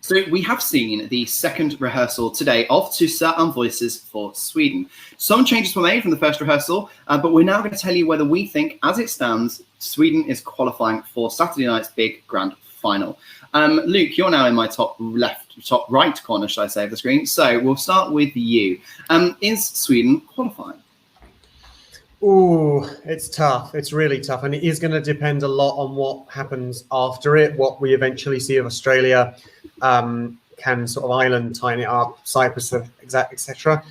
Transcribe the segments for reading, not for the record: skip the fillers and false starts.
So we have seen the second rehearsal today of Tusse and Voices for Sweden. Some changes were made from the first rehearsal, but we're now going to tell you whether we think, as it stands, Sweden is qualifying for Saturday night's big grand final. Luke, you're now in my top right corner, should I say, of the screen. So we'll start with you. Is Sweden qualifying? Ooh, it's tough. It's really tough. And it is going to depend a lot on what happens after it, what we eventually see of Australia. Can sort of island tie it up, Cyprus, etc.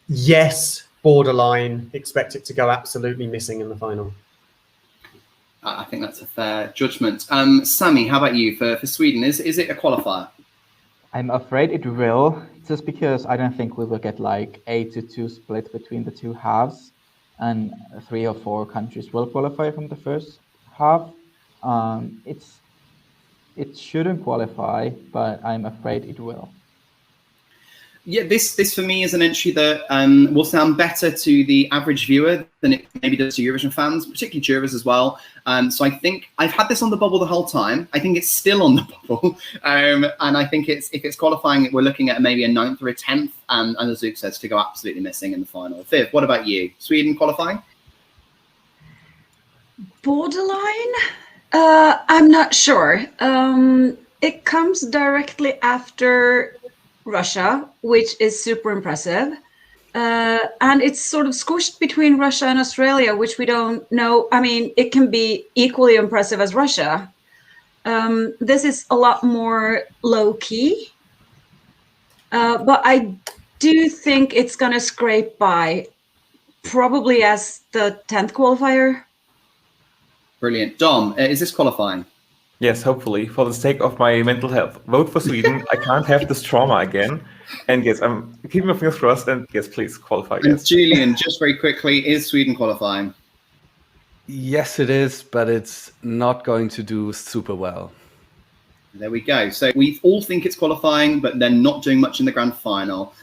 Yes, borderline. Expect it to go absolutely missing in the final. I think that's a fair judgment. Sammy, how about you for Sweden? Is it a qualifier? I'm afraid it will, just because I don't think we will get like 8-2 split between the two halves, and 3 or 4 countries will qualify from the first half. It shouldn't qualify, but I'm afraid it will. Yeah, this for me is an entry that will sound better to the average viewer than it maybe does to Eurovision fans, particularly jurors as well. So I think I've had this on the bubble the whole time. I think it's still on the bubble. And I think if it's qualifying, we're looking at maybe a 9th or a 10th, and as Luke says, to go absolutely missing in the final. Viv, what about you? Sweden qualifying? Borderline? I'm not sure. It comes directly after Russia, which is super impressive. And it's sort of squished between Russia and Australia, which we don't know. I mean, it can be equally impressive as Russia. This is a lot more low key. But I do think it's going to scrape by, probably as the 10th qualifier. Brilliant. Dom, is this qualifying? Yes, hopefully. For the sake of my mental health. Vote for Sweden. I can't have this trauma again. And yes, I'm keeping my fingers crossed. And yes, please qualify. And yes. Julian, just very quickly, is Sweden qualifying? Yes, it is, but it's not going to do super well. There we go. So we all think it's qualifying, but they're not doing much in the grand final.